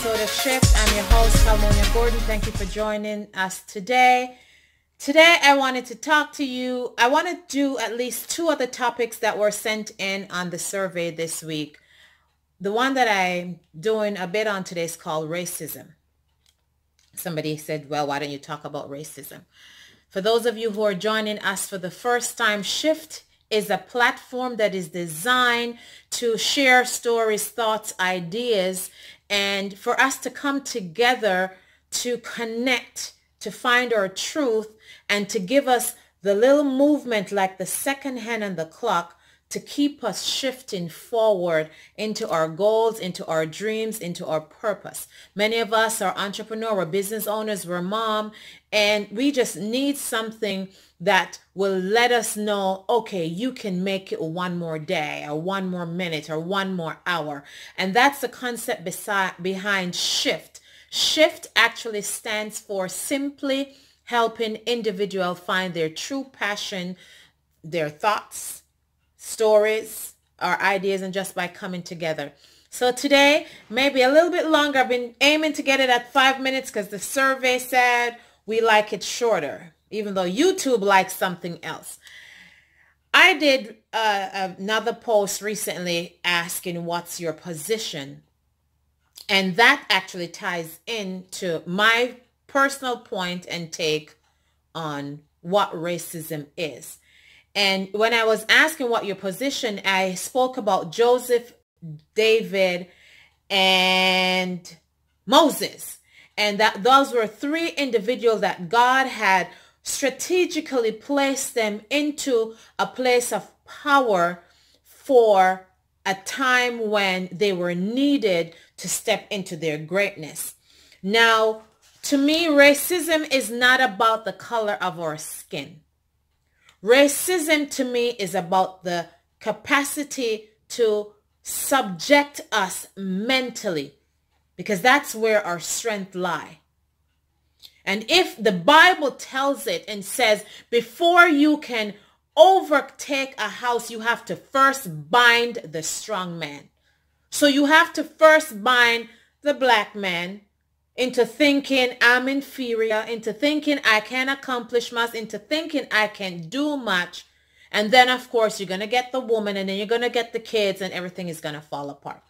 episode of Shift. I'm your host, Pamela Gordon. Thank you for joining us today. Today, I wanted to talk to you. I want to do at least two other topics that were sent in on the survey this week. The one that I'm doing a bit on today is called racism. Somebody said, well, why don't you talk about racism? For those of you who are joining us for the first time, Shift is a platform that is designed to share stories, thoughts, ideas, and for us to come together to connect, to find our truth, and to give us the little movement like the second hand on the clock to keep us shifting forward into our goals, into our dreams, into our purpose. Many of us are entrepreneurs, we're business owners, we're mom, and we just need something that will let us know, okay, you can make it one more day or one more minute or one more hour. And that's the concept behind SHIFT. SHIFT actually stands for simply helping individuals find their true passion, their thoughts, stories, or ideas, and just by coming together. So today, maybe a little bit longer. I've been aiming to get it at 5 minutes because the survey said we like it shorter, even though YouTube likes something else. I did another post recently asking what's your position, and that actually ties into my personal point and take on what racism is. And when I was asking what your position, I spoke about Joseph, David, and Moses. And that those were three individuals that God had strategically placed them into a place of power for a time when they were needed to step into their greatness. Now, to me, racism is not about the color of our skin. Racism to me is about the capacity to subject us mentally, because that's where our strength lies. And if the Bible tells it and says, before you can overtake a house, you have to first bind the strong man. So you have to first bind the black man into thinking I'm inferior, into thinking I can accomplish much, into thinking I can do much. And then, of course, you're going to get the woman, and then you're going to get the kids, and everything is going to fall apart.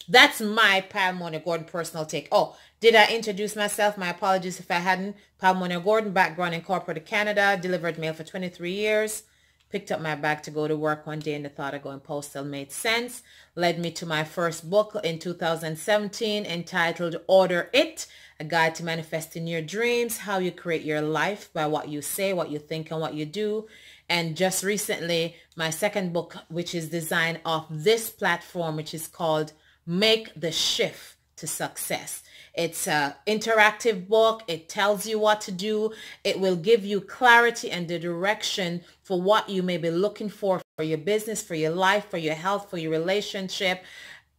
That's my Pamela Gordon personal take. Oh, did I introduce myself? My apologies if I hadn't. Pamela Gordon, background in corporate Canada, delivered mail for 23 years. Picked up my bag to go to work one day, and the thought of going postal made sense. Led me to my first book in 2017 entitled Order It, A Guide to Manifesting Your Dreams, How You Create Your Life by What You Say, What You Think, and What You Do. And just recently, my second book, which is designed off this platform, which is called Make the Shift to Success. It's an interactive book. It tells you what to do. It will give you clarity and the direction for what you may be looking for your business, for your life, for your health, for your relationship.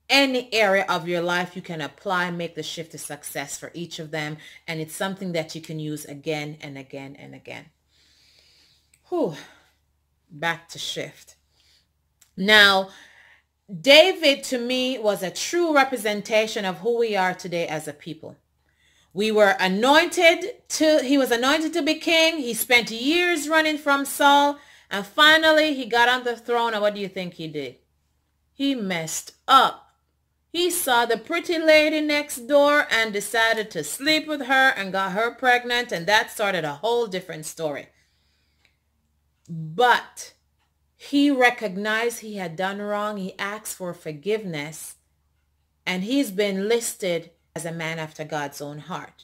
Any area of your life you can apply, make the shift to success for each of them. And it's something that you can use again and again and again. Whew. Back to shift. Now, David, to me, was a true representation of who we are today as a people. He was anointed to be king. He spent years running from Saul, and finally he got on the throne, and what do you think he did? He messed up. He saw the pretty lady next door and decided to sleep with her and got her pregnant, and that started a whole different story. But he recognized he had done wrong. He asked for forgiveness, and he's been listed as a man after God's own heart.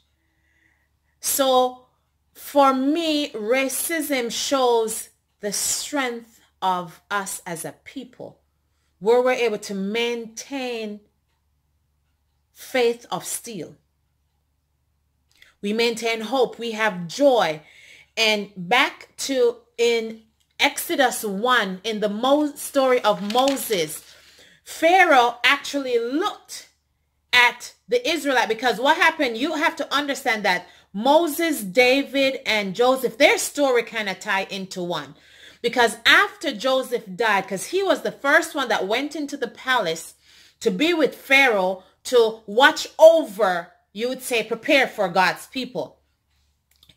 So for me, racism shows the strength of us as a people, where we're able to maintain faith of steel. We maintain hope. We have joy. And back to in Exodus 1, in the story of Moses, Pharaoh actually looked at the Israelite, because what happened, you have to understand that Moses, David, and Joseph, their story kind of tie into one. Because after Joseph died, because he was the first one that went into the palace to be with Pharaoh to watch over, you would say, prepare for God's people.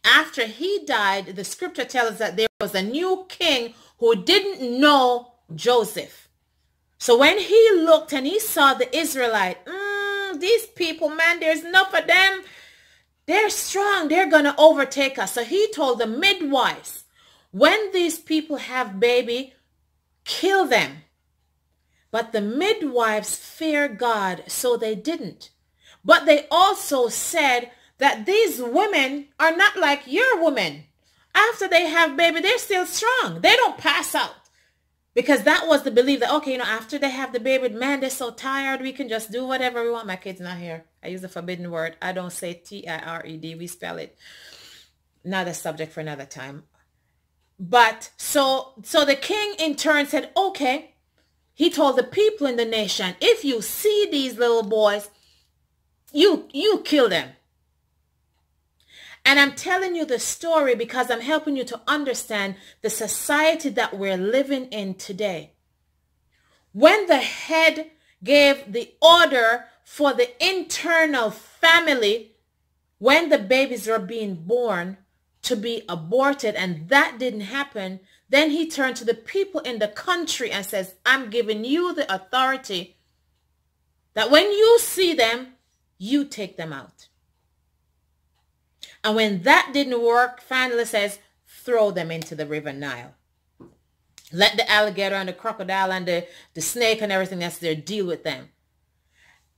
After he died, the scripture tells us that there was a new king who didn't know Joseph. So when he looked and he saw the Israelite, these people, man, there's enough of them. They're strong. They're going to overtake us. So he told the midwives, when these people have baby, kill them. But the midwives fear God, so they didn't. But they also said that these women are not like your women. After they have baby, they're still strong. They don't pass out. Because that was the belief that, okay, after they have the baby, man, they're so tired, we can just do whatever we want. My kid's not here. I use a forbidden word. I don't say T-I-R-E-D. We spell it. Another subject for another time. But so the king in turn said, okay. He told the people in the nation, if you see these little boys, you kill them. And I'm telling you the story because I'm helping you to understand the society that we're living in today. When the head gave the order for the internal family, when the babies were being born, to be aborted, and that didn't happen, then he turned to the people in the country and says, I'm giving you the authority that when you see them, you take them out. And when that didn't work, finally says, throw them into the river Nile. Let the alligator and the crocodile and the snake and everything that's there deal with them.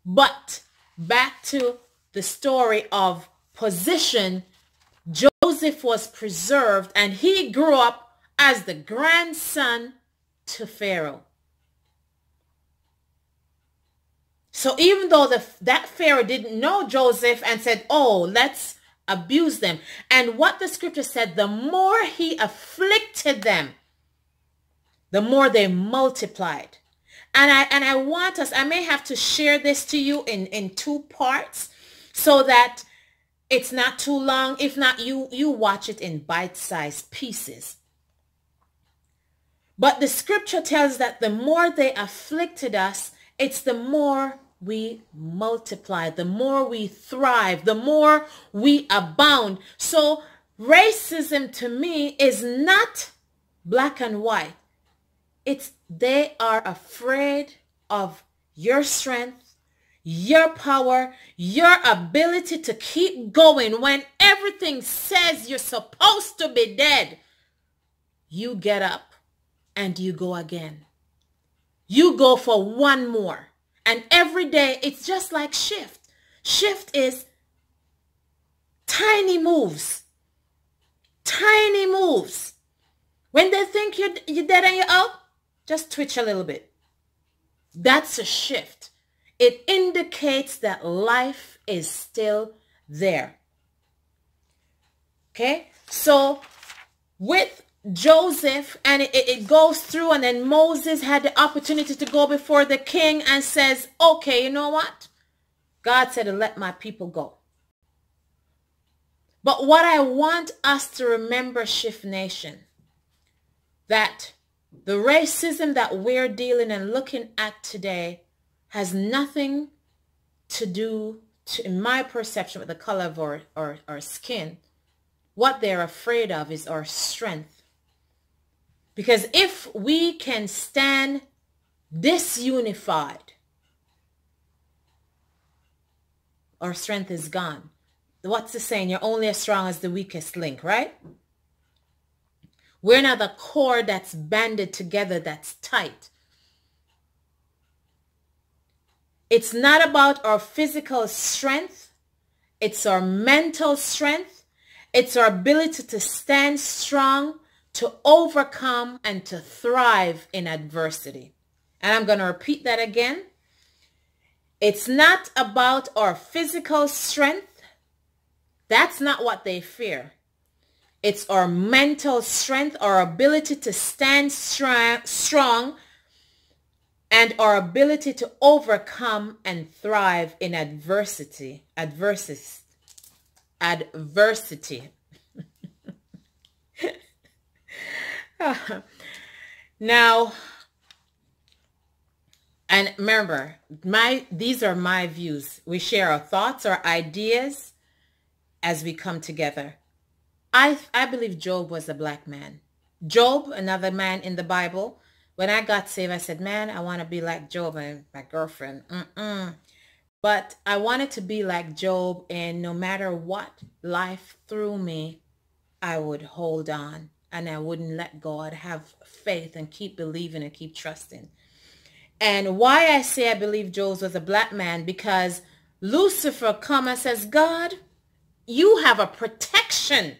But back to the story of position, Joseph was preserved and he grew up as the grandson to Pharaoh. So even though that Pharaoh didn't know Joseph and said, oh, let's abuse them. And what the scripture said, the more he afflicted them, the more they multiplied. And I want us, I may have to share this to you in two parts so that it's not too long. If not, you watch it in bite-sized pieces. But the scripture tells that the more they afflicted us, it's the more we multiply, the more we thrive, the more we abound. So racism to me is not black and white. It's they are afraid of your strength, your power, your ability to keep going when everything says you're supposed to be dead. You get up and you go again. You go for one more. And every day it's just like shift. Shift is tiny moves. Tiny moves. When they think you're dead and you're out, just twitch a little bit. That's a shift. It indicates that life is still there. Okay? So with Joseph, and it goes through, and then Moses had the opportunity to go before the king and says, okay, you know what? God said to let my people go. But what I want us to remember, Shift Nation, that the racism that we're dealing and looking at today has nothing to do, in my perception, with the color of our skin. What they're afraid of is our strength. Because if we can stand disunified, our strength is gone. What's the saying? You're only as strong as the weakest link, right? We're not a cord that's banded together, that's tight. It's not about our physical strength. It's our mental strength. It's our ability to stand strong, to overcome, and to thrive in adversity. And I'm going to repeat that again. It's not about our physical strength. That's not what they fear. It's our mental strength, our ability to stand strong, and our ability to overcome and thrive in adversity. Now, And remember, these are my views. We share our thoughts, our ideas as we come together. I believe Job was a black man. Job, another man in the Bible. When I got saved, I said, man, I want to be like Job and my girlfriend. But I wanted to be like Job, and no matter what life threw me, I would hold on and I wouldn't let go. I'd have faith and keep believing and keep trusting. And why I say I believe Job was a black man, because Lucifer come and says, God, you have a protection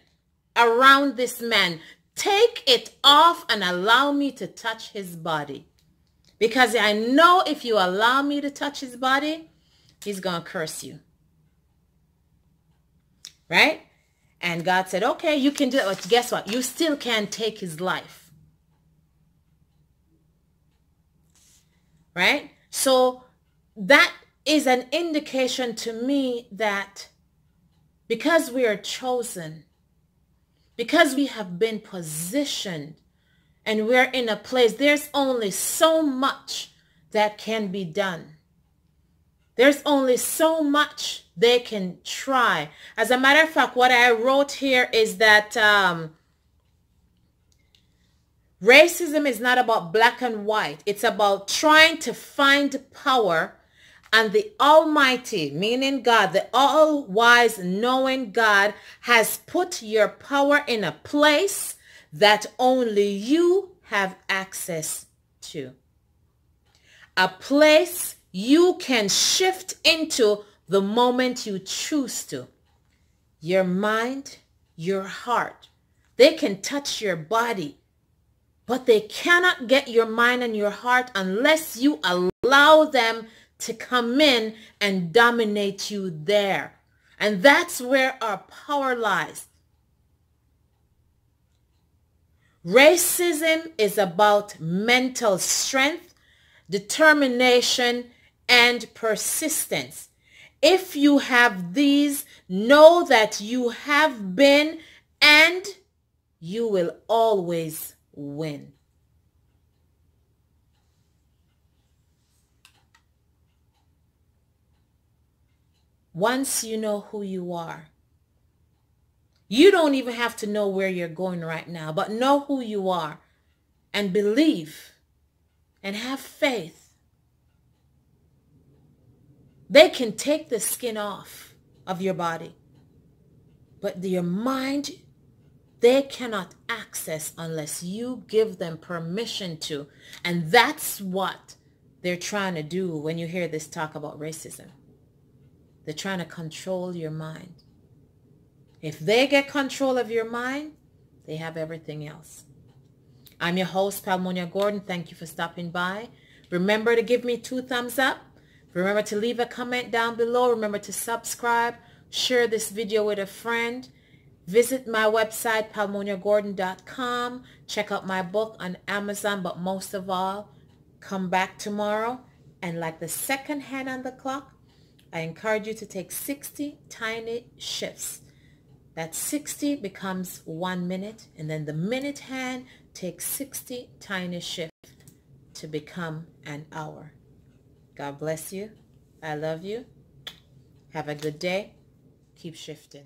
around this man. Take it off and allow me to touch his body. Because I know if you allow me to touch his body, he's going to curse you. Right? And God said, okay, you can do it. But guess what? You still can't take his life. Right? So that is an indication to me that because we are chosen, because we have been positioned and we're in a place, there's only so much that can be done. There's only so much they can try. As a matter of fact, what I wrote here is that racism is not about black and white. It's about trying to find power, and the Almighty, meaning God, the all-wise knowing God, has put your power in a place that only you have access to. A place you can shift into the moment you choose to. Your mind, your heart. They can touch your body, but they cannot get your mind and your heart unless you allow them to come in and dominate you there. And that's where our power lies. Racism is about mental strength, determination, and persistence. If you have these, know that you have been and you will always win. Once you know who you are, you don't even have to know where you're going right now, but know who you are and believe and have faith. They can take the skin off of your body, but your mind, they cannot access unless you give them permission to. And that's what they're trying to do when you hear this talk about racism. They're trying to control your mind. If they get control of your mind, they have everything else. I'm your host, Pamela Gordon. Thank you for stopping by. Remember to give me 2 thumbs up. Remember to leave a comment down below. Remember to subscribe. Share this video with a friend. Visit my website, palmoniagordon.com. Check out my book on Amazon. But most of all, come back tomorrow. And like the second hand on the clock, I encourage you to take 60 tiny shifts. That 60 becomes 1 minute. And then the minute hand takes 60 tiny shifts to become an hour. God bless you. I love you. Have a good day. Keep shifting.